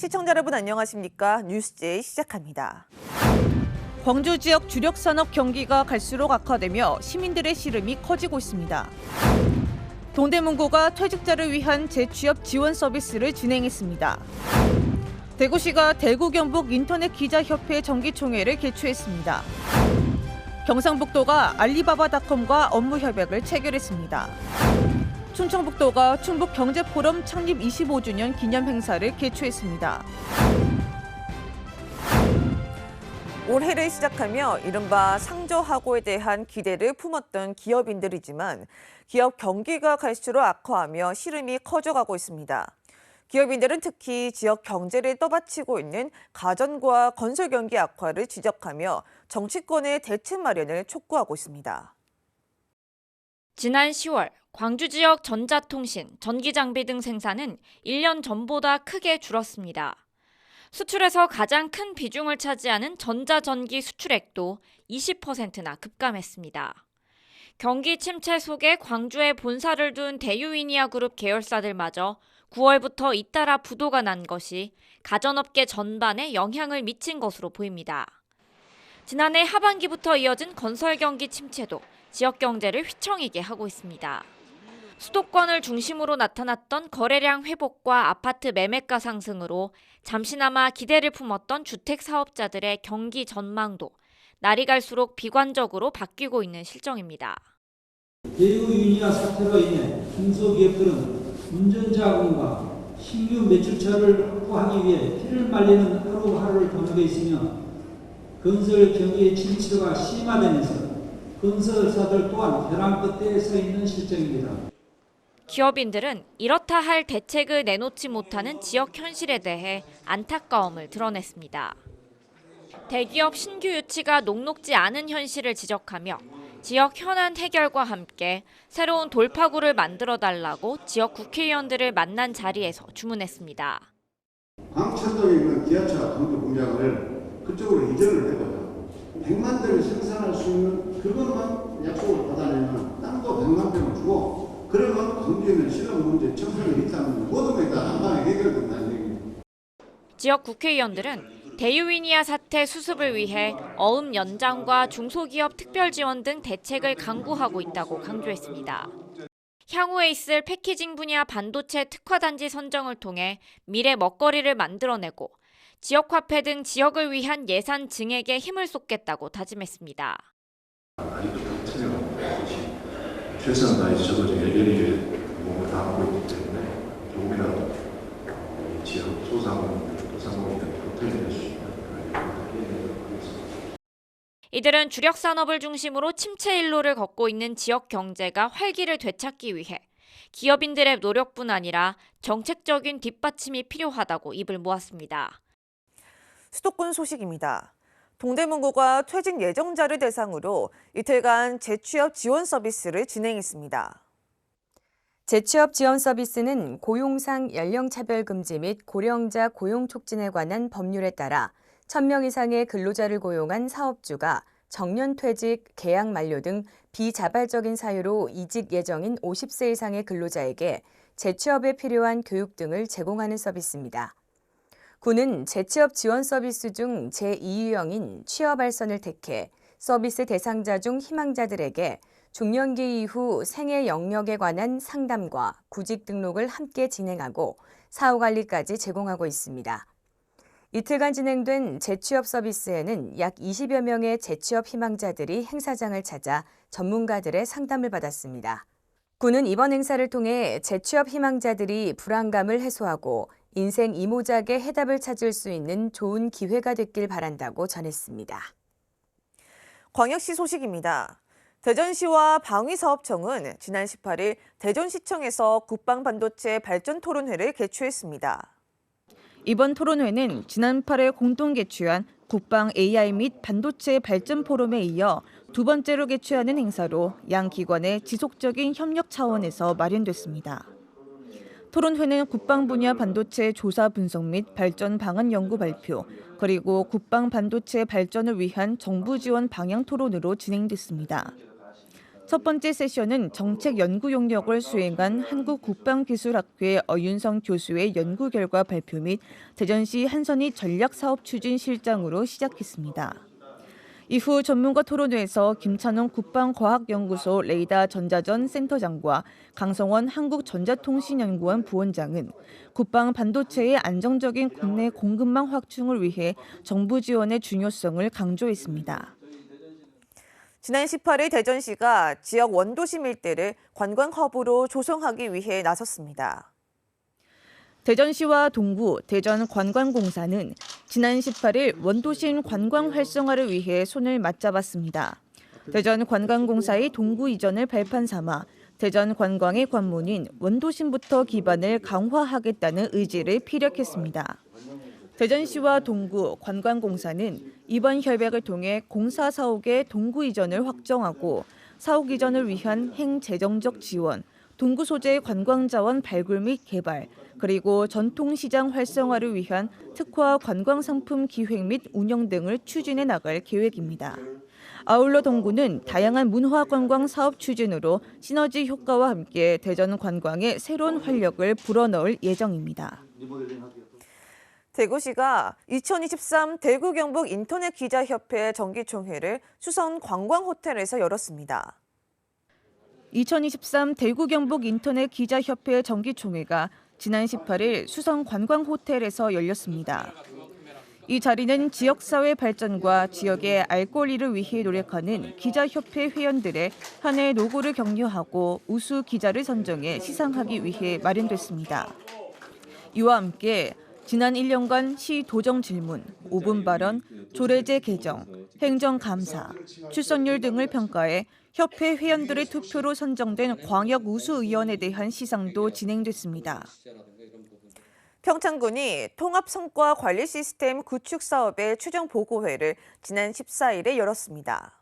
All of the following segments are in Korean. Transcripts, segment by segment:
시청자 여러분 안녕하십니까? 뉴스제이 시작합니다. 광주 지역 주력 산업 경기가 갈수록 악화되며 시민들의 시름이 커지고 있습니다. 동대문구가 퇴직자를 위한 재취업 지원 서비스를 진행했습니다. 대구시가 대구 경북 인터넷 기자협회 정기총회를 개최했습니다. 경상북도가 알리바바닷컴과 업무 협약을 체결했습니다. 충청북도가 충북경제포럼 창립 25주년 기념 행사를 개최했습니다. 올해를 시작하며 이른바 상저하고에 대한 기대를 품었던 기업인들이지만 기업 경기가 갈수록 악화하며 시름이 커져가고 있습니다. 기업인들은 특히 지역 경제를 떠받치고 있는 가전과 건설 경기 악화를 지적하며 정치권의 대책 마련을 촉구하고 있습니다. 지난 10월 광주 지역 전자통신, 전기장비 등 생산은 1년 전보다 크게 줄었습니다. 수출에서 가장 큰 비중을 차지하는 전자전기 수출액도 20%나 급감했습니다. 경기 침체 속에 광주에 본사를 둔 대유이니아 그룹 계열사들마저 9월부터 잇따라 부도가 난 것이 가전업계 전반에 영향을 미친 것으로 보입니다. 지난해 하반기부터 이어진 건설 경기 침체도 지역 경제를 휘청이게 하고 있습니다. 수도권을 중심으로 나타났던 거래량 회복과 아파트 매매가 상승으로 잠시나마 기대를 품었던 주택 사업자들의 경기 전망도 날이 갈수록 비관적으로 바뀌고 있는 실정입니다. 대유이니아 사태로 인해 중소기업들은 운전자금과 신규 매출처를 확보하기 위해 피를 말리는 하루하루를 보내고 있으며 건설 경기의 침체가 심화되면서 건설사들 또한 벼랑 끝에 서 있는 실정입니다. 기업인들은 이렇다 할 대책을 내놓지 못하는 지역 현실에 대해 안타까움을 드러냈습니다. 대기업 신규 유치가 녹록지 않은 현실을 지적하며 지역 현안 해결과 함께 새로운 돌파구를 만들어달라고 지역 국회의원들을 만난 자리에서 주문했습니다. 광천동에 있는 기아차 강도 공장을 그쪽으로 이전을 해보자. 100만 대를 생산할 수 있는 그것만 약속을 받아내면 땅도 100만 대를 주고 그러면 광주에 있는 실업 문제, 청소년 일자는 모든 게 다 한방에 해결된다는 얘기입니다. 지역 국회의원들은 대유이니아 사태 수습을 위해 어음 연장과 중소기업 특별 지원 등 대책을 강구하고 있다고 강조했습니다. 향후에 있을 패키징 분야 반도체 특화단지 선정을 통해 미래 먹거리를 만들어내고 지역화폐 등 지역을 위한 예산 증액에 힘을 쏟겠다고 다짐했습니다. 아직도 불투명 것이 최선을 다해서 저도 지금 열렬히 몸을 다하고 있기 때문에 조금이라도 이 지역 소상공인들 보탬이 될 수 있는 그런 기회를 하겠습니다. 이들은 주력 산업을 중심으로 침체 일로를 걷고 있는 지역 경제가 활기를 되찾기 위해 기업인들의 노력뿐 아니라 정책적인 뒷받침이 필요하다고 입을 모았습니다. 수도권 소식입니다. 동대문구가 퇴직 예정자를 대상으로 이틀간 재취업 지원 서비스를 진행했습니다. 재취업 지원 서비스는 고용상 연령차별 금지 및 고령자 고용 촉진에 관한 법률에 따라 1,000명 이상의 근로자를 고용한 사업주가 정년퇴직, 계약 만료 등 비자발적인 사유로 이직 예정인 50세 이상의 근로자에게 재취업에 필요한 교육 등을 제공하는 서비스입니다. 구는 재취업 지원 서비스 중 제2유형인 취업 알선을 택해 서비스 대상자 중 희망자들에게 중년기 이후 생애 영역에 관한 상담과 구직 등록을 함께 진행하고 사후 관리까지 제공하고 있습니다. 이틀간 진행된 재취업 서비스에는 약 20여 명의 재취업 희망자들이 행사장을 찾아 전문가들의 상담을 받았습니다. 구는 이번 행사를 통해 재취업 희망자들이 불안감을 해소하고 인생 이모작의 해답을 찾을 수 있는 좋은 기회가 됐길 바란다고 전했습니다. 광역시 소식입니다. 대전시와 방위사업청은 지난 18일 대전시청에서 국방반도체 발전 토론회를 개최했습니다. 이번 토론회는 지난 8일 공동 개최한 국방 AI 및 반도체 발전 포럼에 이어 두 번째로 개최하는 행사로 양 기관의 지속적인 협력 차원에서 마련됐습니다. 토론회는 국방 분야 반도체 조사 분석 및 발전 방안 연구 발표, 그리고 국방 반도체 발전을 위한 정부 지원 방향 토론으로 진행됐습니다. 첫 번째 세션은 정책 연구 용역을 수행한 한국국방기술학회 어윤성 교수의 연구 결과 발표 및 대전시 한선희 전략사업추진실장으로 시작했습니다. 이후 전문가 토론회에서 김찬원 국방과학연구소 레이더 전자전 센터장과 강성원 한국전자통신연구원 부원장은 국방 반도체의 안정적인 국내 공급망 확충을 위해 정부 지원의 중요성을 강조했습니다. 지난 18일 대전시가 지역 원도심 일대를 관광 허브로 조성하기 위해 나섰습니다. 대전시와 동구 대전관광공사는 지난 18일 원도심 관광 활성화를 위해 손을 맞잡았습니다. 대전관광공사의 동구 이전을 발판 삼아 대전관광의 관문인 원도심부터 기반을 강화하겠다는 의지를 피력했습니다. 대전시와 동구 관광공사는 이번 협약을 통해 공사 사옥의 동구 이전을 확정하고 사옥 이전을 위한 행재정적 지원, 동구 소재 관광자원 발굴 및 개발, 그리고 전통시장 활성화를 위한 특화 관광상품 기획 및 운영 등을 추진해 나갈 계획입니다. 아울러 동구는 다양한 문화관광 사업 추진으로 시너지 효과와 함께 대전 관광에 새로운 활력을 불어넣을 예정입니다. 대구시가 2023 대구 경북 인터넷 기자협회 정기총회를 수성 관광호텔에서 열었습니다. 2023 대구 경북 인터넷 기자협회 정기총회가 지난 18일 수성 관광호텔에서 열렸습니다. 이 자리는 지역사회 발전과 지역의 알 권리를 위해 노력하는 기자협회 회원들의 한 해 노고를 격려하고 우수 기자를 선정해 시상하기 위해 마련됐습니다. 이와 함께 지난 1년간 시 도정 질문, 5분 발언, 조례제 개정, 행정감사, 출석률 등을 평가해 협회 회원들의 투표로 선정된 광역 우수의원에 대한 시상도 진행됐습니다. 평창군이 통합성과관리 시스템 구축 사업의 최종 보고회를 지난 14일에 열었습니다.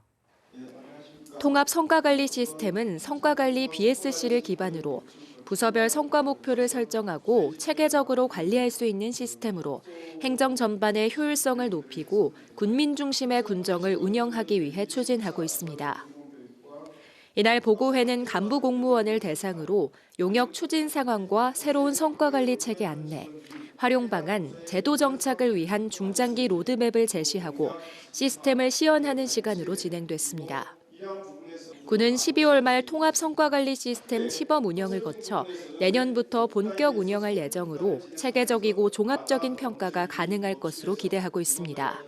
통합 성과관리 시스템은 성과관리 BSC를 기반으로 부서별 성과 목표를 설정하고 체계적으로 관리할 수 있는 시스템으로 행정 전반의 효율성을 높이고 군민 중심의 군정을 운영하기 위해 추진하고 있습니다. 이날 보고회는 간부 공무원을 대상으로 용역 추진 상황과 새로운 성과관리 체계 안내, 활용 방안, 제도 정착을 위한 중장기 로드맵을 제시하고 시스템을 시연하는 시간으로 진행됐습니다. 군은 12월 말 통합 성과관리 시스템 시범 운영을 거쳐 내년부터 본격 운영할 예정으로 체계적이고 종합적인 평가가 가능할 것으로 기대하고 있습니다.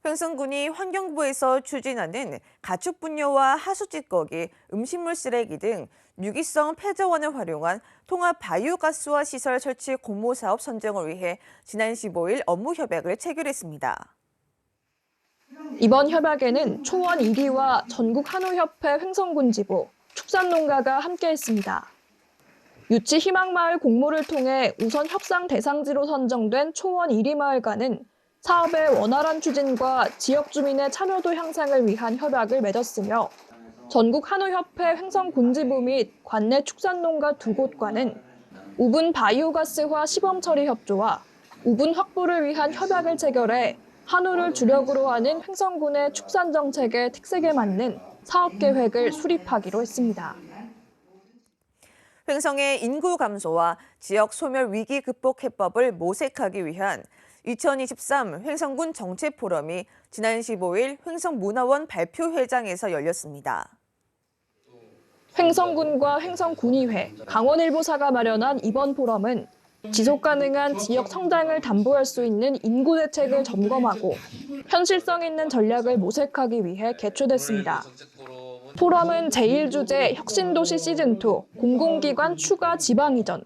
횡성군이 환경부에서 추진하는 가축 분뇨와 하수 찌꺼기, 음식물 쓰레기 등 유기성 폐저원을 활용한 통합 바이오가스화 시설 설치 공모 사업 선정을 위해 지난 15일 업무 협약을 체결했습니다. 이번 협약에는 초원 1위와 전국한우협회 횡성군 지부, 축산농가가 함께했습니다. 유치 희망마을 공모를 통해 우선 협상 대상지로 선정된 초원 1위 마을과는 사업의 원활한 추진과 지역 주민의 참여도 향상을 위한 협약을 맺었으며 전국한우협회 횡성군지부 및 관내 축산농가 2곳과는 우분 바이오가스화 시범 처리 협조와 우분 확보를 위한 협약을 체결해 한우를 주력으로 하는 횡성군의 축산 정책의 특색에 맞는 사업 계획을 수립하기로 했습니다. 횡성의 인구 감소와 지역 소멸 위기 극복 해법을 모색하기 위한 2023 횡성군 정책 포럼이 지난 15일 횡성문화원 발표회장에서 열렸습니다. 횡성군과 횡성군의회, 강원일보사가 마련한 이번 포럼은 지속가능한 지역 성장을 담보할 수 있는 인구 대책을 점검하고 현실성 있는 전략을 모색하기 위해 개최됐습니다. 포럼은 제1주제 혁신도시 시즌2 공공기관 추가 지방 이전,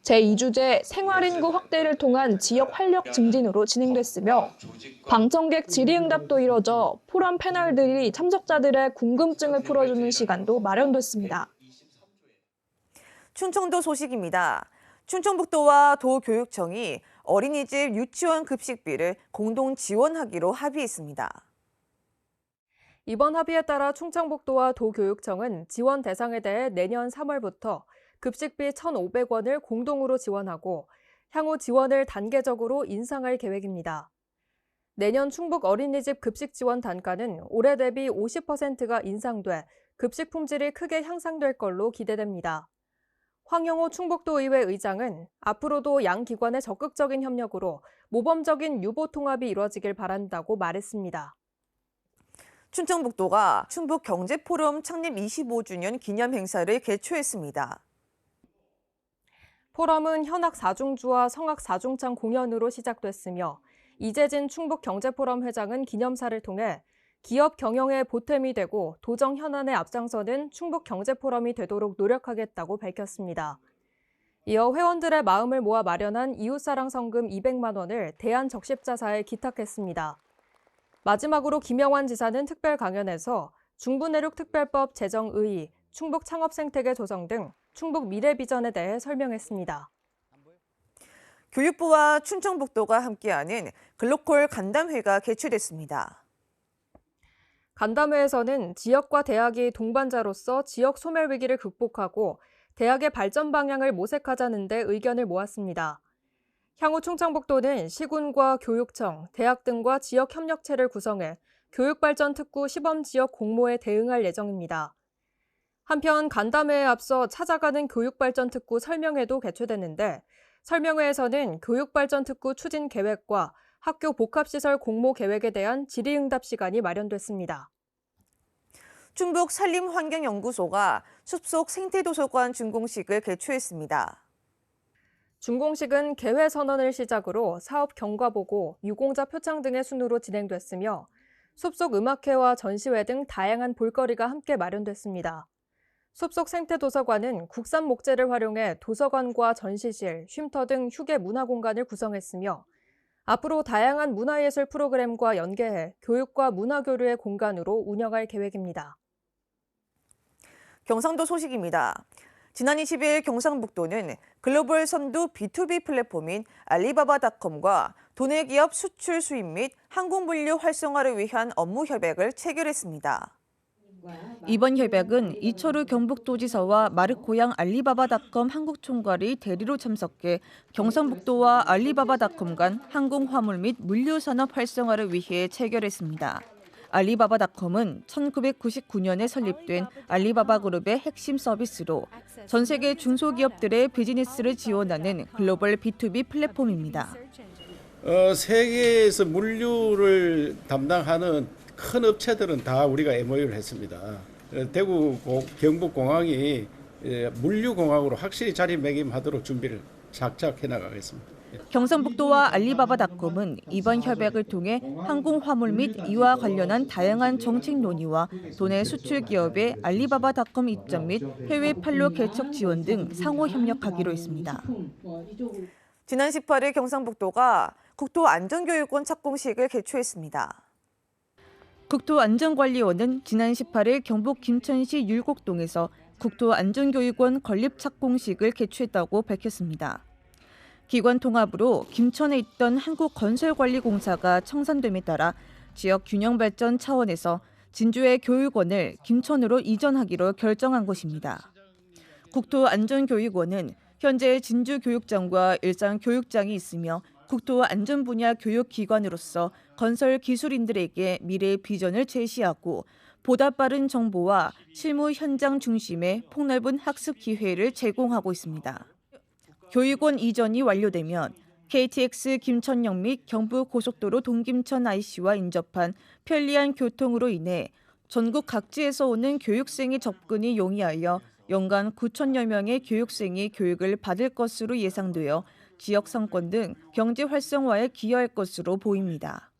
제2주제 생활인구 확대를 통한 지역 활력 증진으로 진행됐으며 방청객 질의응답도 이뤄져 포럼 패널들이 참석자들의 궁금증을 풀어주는 시간도 마련됐습니다. 충청도 소식입니다. 충청북도와 도교육청이 어린이집 유치원 급식비를 공동 지원하기로 합의했습니다. 이번 합의에 따라 충청북도와 도교육청은 지원 대상에 대해 내년 3월부터 급식비 1,500원을 공동으로 지원하고 향후 지원을 단계적으로 인상할 계획입니다. 내년 충북 어린이집 급식 지원 단가는 올해 대비 50%가 인상돼 급식 품질이 크게 향상될 걸로 기대됩니다. 황영호 충북도의회 의장은 앞으로도 양 기관의 적극적인 협력으로 모범적인 유보 통합이 이루어지길 바란다고 말했습니다. 충청북도가 충북경제포럼 창립 25주년 기념 행사를 개최했습니다. 포럼은 현악 4중주와 성악 4중창 공연으로 시작됐으며 이재진 충북경제포럼 회장은 기념사를 통해 기업 경영에 보탬이 되고 도정 현안에 앞장서는 충북경제포럼이 되도록 노력하겠다고 밝혔습니다. 이어 회원들의 마음을 모아 마련한 이웃사랑 성금 200만 원을 대한적십자사에 기탁했습니다. 마지막으로 김영환 지사는 특별 강연에서 중부내륙특별법 제정 의의, 충북 창업생태계 조성 등 충북 미래 비전에 대해 설명했습니다. 교육부와 충청북도가 함께하는 글로컬 간담회가 개최됐습니다. 간담회에서는 지역과 대학이 동반자로서 지역 소멸 위기를 극복하고 대학의 발전 방향을 모색하자는 데 의견을 모았습니다. 향후 충청북도는 시군과 교육청, 대학 등과 지역 협력체를 구성해 교육발전 특구 시범지역 공모에 대응할 예정입니다. 한편 간담회에 앞서 찾아가는 교육발전 특구 설명회도 개최됐는데 설명회에서는 교육발전 특구 추진 계획과 학교 복합시설 공모 계획에 대한 질의응답 시간이 마련됐습니다. 충북 산림환경연구소가 숲속 생태도서관 준공식을 개최했습니다. 준공식은 개회 선언을 시작으로 사업 경과보고, 유공자 표창 등의 순으로 진행됐으며 숲속 음악회와 전시회 등 다양한 볼거리가 함께 마련됐습니다. 숲속 생태도서관은 국산 목재를 활용해 도서관과 전시실, 쉼터 등 휴게 문화공간을 구성했으며 앞으로 다양한 문화예술 프로그램과 연계해 교육과 문화교류의 공간으로 운영할 계획입니다. 경상도 소식입니다. 지난 20일 경상북도는 글로벌 선두 B2B 플랫폼인 알리바바닷컴과 도내 기업 수출 수입 및 항공 물류 활성화를 위한 업무 협약을 체결했습니다. 이번 협약은 이철우 경북도지사와 마르코양 알리바바닷컴 한국총괄이 대리로 참석해 경상북도와 알리바바닷컴 간 항공 화물 및 물류 산업 활성화를 위해 체결했습니다. 알리바바닷컴은 1999년에 설립된 알리바바 그룹의 핵심 서비스로 전 세계 중소기업들의 비즈니스를 지원하는 글로벌 B2B 플랫폼입니다. 세계에서 물류를 담당하는 큰 업체들은 다 우리가 MOU를 했습니다. 대구 경북공항이 물류공항으로 확실히 자리매김하도록 준비를 착착 해나가겠습니다. 경상북도와 알리바바닷컴은 이번 협약을 통해 항공 화물 및 이와 관련한 다양한 정책 논의와 도내 수출 기업의 알리바바닷컴 입점 및 해외 판로 개척 지원 등 상호 협력하기로 했습니다. 지난 18일 경상북도가 국토안전교육원 착공식을 개최했습니다. 국토안전관리원은 지난 18일 경북 김천시 율곡동에서 국토안전교육원 건립 착공식을 개최했다고 밝혔습니다. 기관 통합으로 김천에 있던 한국건설관리공사가 청산됨에 따라 지역 균형 발전 차원에서 진주의 교육원을 김천으로 이전하기로 결정한 것입니다. 국토안전교육원은 현재 진주교육장과 일산교육장이 있으며 국토안전 분야 교육기관으로서 건설 기술인들에게 미래 비전을 제시하고 보다 빠른 정보와 실무 현장 중심의 폭넓은 학습 기회를 제공하고 있습니다. 교육원 이전이 완료되면 KTX 김천역 및 경부고속도로 동김천 IC와 인접한 편리한 교통으로 인해 전국 각지에서 오는 교육생의 접근이 용이하여 연간 9천여 명의 교육생이 교육을 받을 것으로 예상되어 지역 상권 등 경제 활성화에 기여할 것으로 보입니다.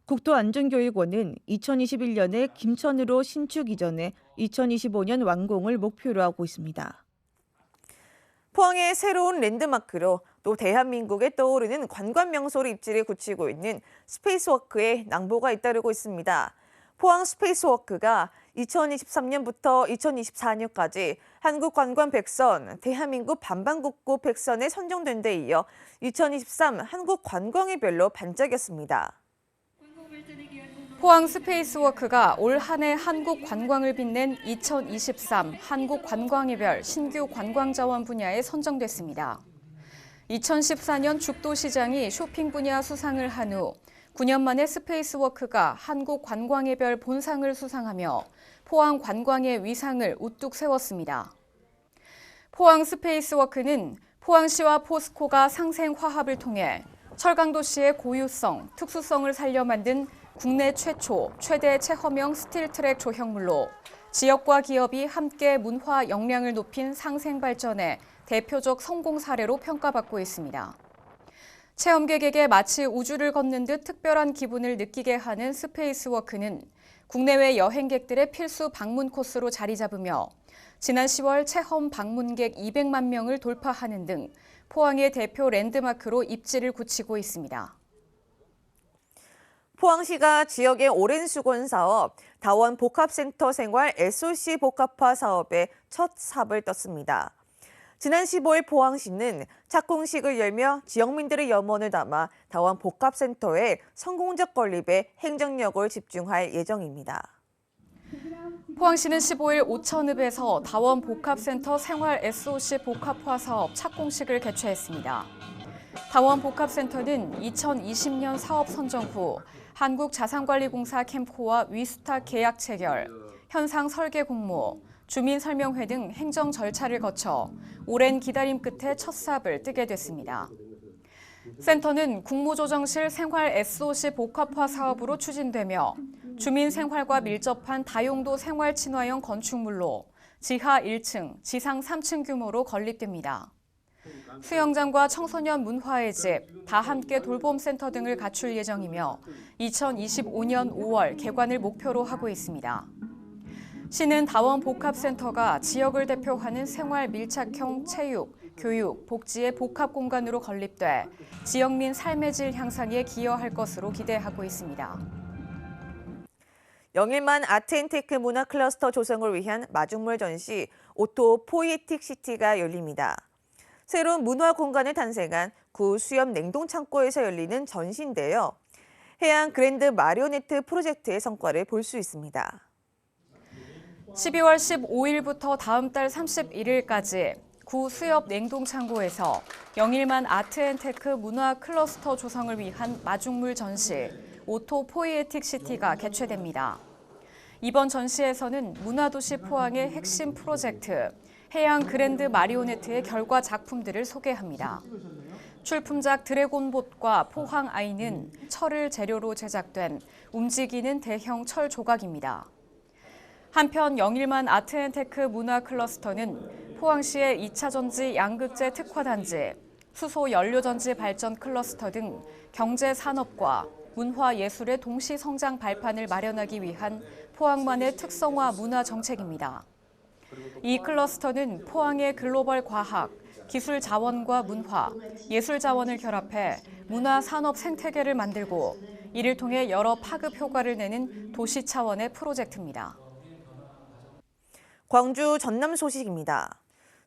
국토안전교육원은 2021년에 김천으로 신축 이전해 2025년 완공을 목표로 하고 있습니다. 포항의 새로운 랜드마크로 또 대한민국에 떠오르는 관광 명소로 입지를 굳히고 있는 스페이스워크에 낭보가 잇따르고 있습니다. 포항 스페이스워크가 2023년부터 2024년까지 한국관광 100선, 대한민국 반반국고 100선에 선정된 데 이어 2023 한국관광의 별로 반짝였습니다. 포항 스페이스워크가 올 한 해 한국 관광을 빛낸 2023 한국 관광의 별 신규 관광자원 분야에 선정됐습니다. 2014년 죽도시장이 쇼핑 분야 수상을 한 후 9년 만에 스페이스워크가 한국 관광의 별 본상을 수상하며 포항 관광의 위상을 우뚝 세웠습니다. 포항 스페이스워크는 포항시와 포스코가 상생화합을 통해 철강도시의 고유성, 특수성을 살려 만든 국내 최초, 최대 체험형 스틸트랙 조형물로 지역과 기업이 함께 문화 역량을 높인 상생발전의 대표적 성공 사례로 평가받고 있습니다. 체험객에게 마치 우주를 걷는 듯 특별한 기분을 느끼게 하는 스페이스워크는 국내외 여행객들의 필수 방문 코스로 자리 잡으며 지난 10월 체험 방문객 200만 명을 돌파하는 등 포항의 대표 랜드마크로 입지를 굳히고 있습니다. 포항시가 지역의 오랜 수건 사업, 다원 복합센터 생활 SOC 복합화 사업의 첫 삽을 떴습니다. 지난 15일 포항시는 착공식을 열며 지역민들의 염원을 담아 다원 복합센터의 성공적 건립에 행정력을 집중할 예정입니다. 포항시는 15일 오천읍에서 다원 복합센터 생활 SOC 복합화 사업 착공식을 개최했습니다. 다원 복합센터는 2020년 사업 선정 후 한국자산관리공사 캠코와 위스타 계약 체결, 현상 설계 공모, 주민 설명회 등 행정 절차를 거쳐 오랜 기다림 끝에 첫 삽을 뜨게 됐습니다. 센터는 국무조정실 생활 SOC 복합화 사업으로 추진되며 주민 생활과 밀접한 다용도 생활 친화형 건축물로 지하 1층, 지상 3층 규모로 건립됩니다. 수영장과 청소년 문화의 집, 다 함께 돌봄센터 등을 갖출 예정이며 2025년 5월 개관을 목표로 하고 있습니다. 시는 다원 복합센터가 지역을 대표하는 생활 밀착형 체육, 교육, 복지의 복합 공간으로 건립돼 지역민 삶의 질 향상에 기여할 것으로 기대하고 있습니다. 영일만 아트앤테크 문화 클러스터 조성을 위한 마중물 전시 오토 포이에틱 시티가 열립니다. 새로운 문화 공간을 탄생한 구 수협 냉동창고에서 열리는 전시인데요. 해양 그랜드 마리오네트 프로젝트의 성과를 볼 수 있습니다. 12월 15일부터 다음 달 31일까지 구 수협 냉동창고에서 영일만 아트앤테크 문화 클러스터 조성을 위한 마중물 전시 오토 포이에틱 시티가 개최됩니다. 이번 전시에서는 문화도시 포항의 핵심 프로젝트 해양 그랜드 마리오네트의 결과 작품들을 소개합니다. 출품작 드래곤봇과 포항 아이는 철을 재료로 제작된 움직이는 대형 철 조각입니다. 한편 영일만 아트앤테크 문화 클러스터는 포항시의 2차 전지 양극재 특화단지, 수소 연료전지 발전 클러스터 등 경제 산업과 문화 예술의 동시 성장 발판을 마련하기 위한 포항만의 특성화 문화 정책입니다. 이 클러스터는 포항의 글로벌 과학, 기술 자원과 문화, 예술 자원을 결합해 문화 산업 생태계를 만들고 이를 통해 여러 파급 효과를 내는 도시 차원의 프로젝트입니다. 광주 전남 소식입니다.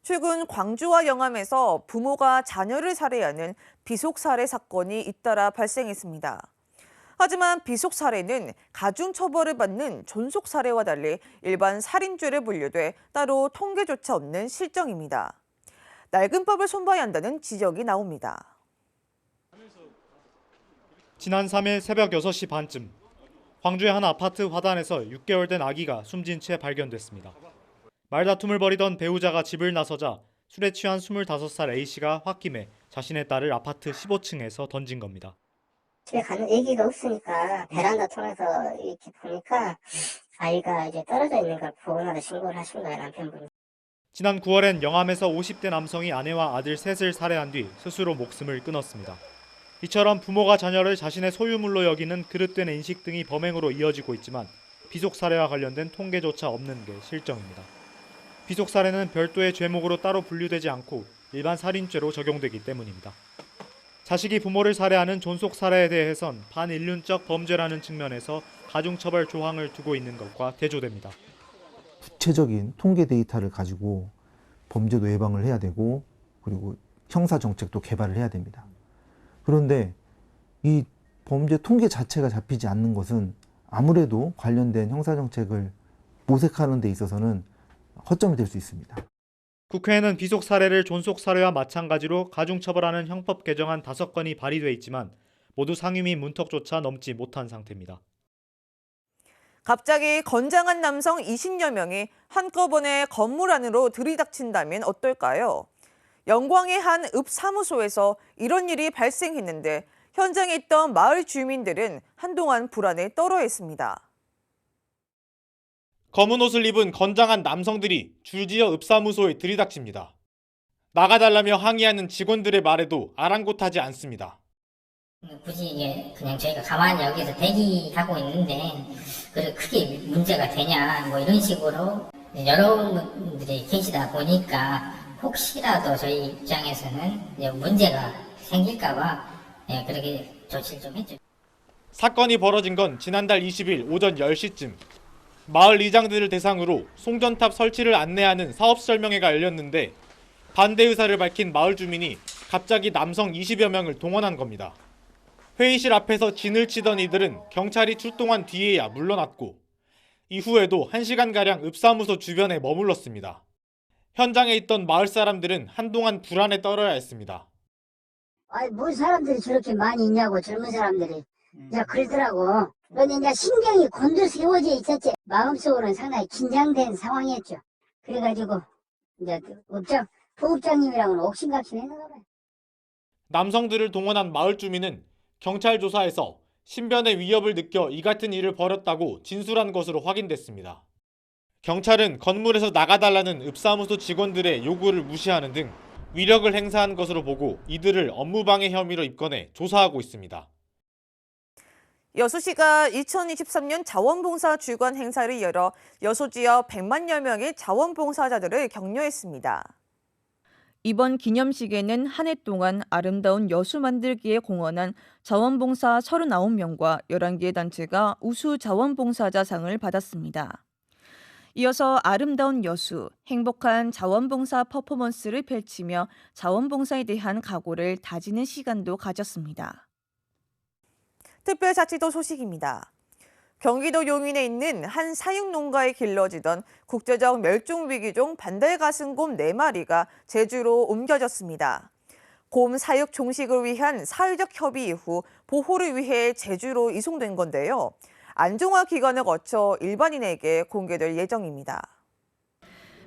최근 광주와 영암에서 부모가 자녀를 살해하는 비속 살해 사건이 잇따라 발생했습니다. 하지만 비속 살해는 가중 처벌을 받는 존속 살해와 달리 일반 살인죄로 분류돼 따로 통계조차 없는 실정입니다. 낡은 법을 손봐야 한다는 지적이 나옵니다. 지난 3일 새벽 6시 반쯤 광주의 한 아파트 화단에서 6개월 된 아기가 숨진 채 발견됐습니다. 말다툼을 벌이던 배우자가 집을 나서자 술에 취한 25살 A씨가 홧김에 자신의 딸을 아파트 15층에서 던진 겁니다. 집에 가는 얘기가 없으니까 베란다 통해서 이렇게 보니까 아이가 이제 떨어져 있는 걸 보고 나서 신고를 하신 거예요, 남편분이. 지난 9월엔 영암에서 50대 남성이 아내와 아들 셋을 살해한 뒤 스스로 목숨을 끊었습니다. 이처럼 부모가 자녀를 자신의 소유물로 여기는 그릇된 인식 등이 범행으로 이어지고 있지만 비속 살해와 관련된 통계조차 없는 게 실정입니다. 비속 살해는 별도의 죄목으로 따로 분류되지 않고 일반 살인죄로 적용되기 때문입니다. 자식이 부모를 살해하는 존속 살해에 대해선 반인륜적 범죄라는 측면에서 가중처벌 조항을 두고 있는 것과 대조됩니다. 구체적인 통계 데이터를 가지고 범죄도 예방을 해야 되고 그리고 형사 정책도 개발을 해야 됩니다. 그런데 이 범죄 통계 자체가 잡히지 않는 것은 아무래도 관련된 형사 정책을 모색하는 데 있어서는 허점이 될 수 있습니다. 국회에는 비속 살해를 존속 살해와 마찬가지로 가중처벌하는 형법 개정안 5건이 발의돼 있지만 모두 상임위 문턱조차 넘지 못한 상태입니다. 갑자기 건장한 남성 20여 명이 한꺼번에 건물 안으로 들이닥친다면 어떨까요? 영광의 한 읍사무소에서 이런 일이 발생했는데 현장에 있던 마을 주민들은 한동안 불안에 떨어했습니다. 검은 옷을 입은 건장한 남성들이 줄지어 읍사무소에 들이닥칩니다. 나가달라며 항의하는 직원들의 말에도 아랑곳하지 않습니다. 굳이 이게 그냥 저희가 가만히 여기서 대기하고 있는데 그래 크게 문제가 되냐 뭐 이런 식으로 여러분들이 계시다 보니까 혹시라도 저희 입장에서는 문제가 생길까봐 그렇게 조치를 좀 했죠. 사건이 벌어진 건 지난달 20일 오전 10시쯤 마을 이장들을 대상으로 송전탑 설치를 안내하는 사업 설명회가 열렸는데 반대 의사를 밝힌 마을 주민이 갑자기 남성 20여 명을 동원한 겁니다. 회의실 앞에서 진을 치던 이들은 경찰이 출동한 뒤에야 물러났고 이후에도 1시간가량 읍사무소 주변에 머물렀습니다. 현장에 있던 마을 사람들은 한동안 불안에 떨어야 했습니다. 아니, 뭐 사람들이 저렇게 많이 있냐고, 젊은 사람들이. 이제 그러더라고. 그런데 이제 신경이 곤두세워져 있었지. 마음속으로는 상당히 긴장된 상황이었죠. 그래가지고, 이제 부읍장님이랑은 옥신각신했나 봐요. 남성들을 동원한 마을 주민은 경찰 조사에서 신변의 위협을 느껴 이 같은 일을 벌였다고 진술한 것으로 확인됐습니다. 경찰은 건물에서 나가달라는 읍사무소 직원들의 요구를 무시하는 등 위력을 행사한 것으로 보고 이들을 업무방해 혐의로 입건해 조사하고 있습니다. 여수시가 2023년 자원봉사 주간 행사를 열어 여수 지역 100만여 명의 자원봉사자들을 격려했습니다. 이번 기념식에는 한 해 동안 아름다운 여수 만들기에 공헌한 자원봉사 39명과 11개 단체가 우수 자원봉사자상을 받았습니다. 이어서 아름다운 여수, 행복한 자원봉사 퍼포먼스를 펼치며 자원봉사에 대한 각오를 다지는 시간도 가졌습니다. 특별자치도 소식입니다. 경기도 용인에 있는 한 사육농가에 길러지던 국제적 멸종위기종 반달가슴곰 4마리가 제주로 옮겨졌습니다. 곰 사육 종식을 위한 사회적 협의 이후 보호를 위해 제주로 이송된 건데요. 안정화 기간을 거쳐 일반인에게 공개될 예정입니다.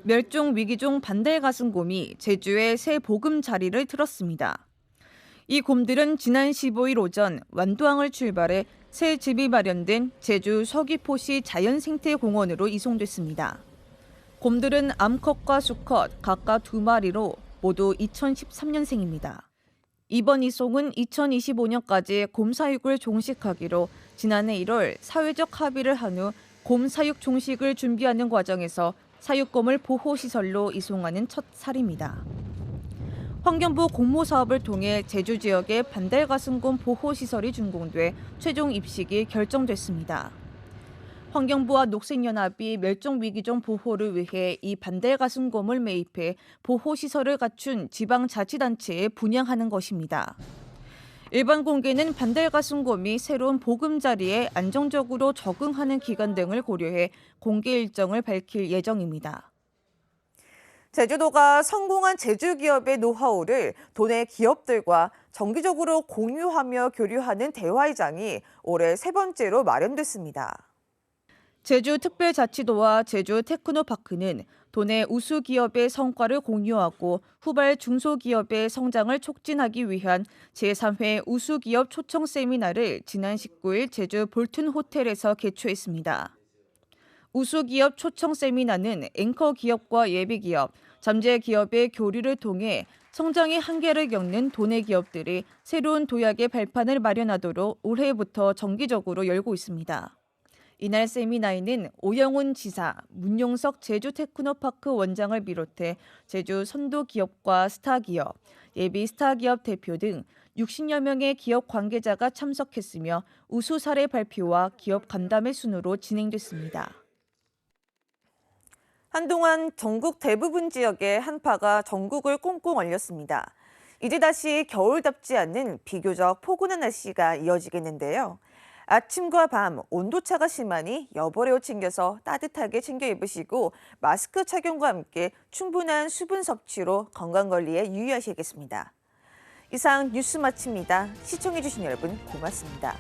멸종위기종 반달가슴곰이 제주의 새 보금자리를 틀었습니다. 이 곰들은 지난 15일 오전 완도항을 출발해 새 집이 마련된 제주 서귀포시 자연생태공원으로 이송됐습니다. 곰들은 암컷과 수컷 각각 2마리로 모두 2013년생입니다. 이번 이송은 2025년까지 곰 사육을 종식하기로 지난해 1월 사회적 합의를 한 후 곰 사육 종식을 준비하는 과정에서 사육곰을 보호시설로 이송하는 첫 사례입니다. 환경부 공모 사업을 통해 제주 지역에 반달가슴곰 보호시설이 준공돼 최종 입식이 결정됐습니다. 환경부와 녹색연합이 멸종위기종 보호를 위해 이 반달가슴곰을 매입해 보호시설을 갖춘 지방자치단체에 분양하는 것입니다. 일반 공개는 반달가슴곰이 새로운 보금자리에 안정적으로 적응하는 기간 등을 고려해 공개 일정을 밝힐 예정입니다. 제주도가 성공한 제주 기업의 노하우를 도내 기업들과 정기적으로 공유하며 교류하는 대화회장이 올해 3번째로 마련됐습니다. 제주특별자치도와 제주테크노파크는 도내 우수 기업의 성과를 공유하고 후발 중소기업의 성장을 촉진하기 위한 제3회 우수기업 초청 세미나를 지난 19일 제주 볼튼 호텔에서 개최했습니다. 우수기업 초청 세미나는 앵커 기업과 예비기업, 잠재 기업의 교류를 통해 성장의 한계를 겪는 도내 기업들이 새로운 도약의 발판을 마련하도록 올해부터 정기적으로 열고 있습니다. 이날 세미나에는 오영훈 지사, 문용석 제주테크노파크 원장을 비롯해 제주 선도 기업과 스타 기업, 예비 스타 기업 대표 등 60여 명의 기업 관계자가 참석했으며 우수 사례 발표와 기업 간담회 순으로 진행됐습니다. 한동안 전국 대부분 지역에 한파가 전국을 꽁꽁 얼렸습니다. 이제 다시 겨울답지 않은 비교적 포근한 날씨가 이어지겠는데요. 아침과 밤 온도차가 심하니 여벌의 옷 챙겨서 따뜻하게 챙겨 입으시고 마스크 착용과 함께 충분한 수분 섭취로 건강관리에 유의하셔야겠습니다. 이상 뉴스 마칩니다. 시청해주신 여러분 고맙습니다.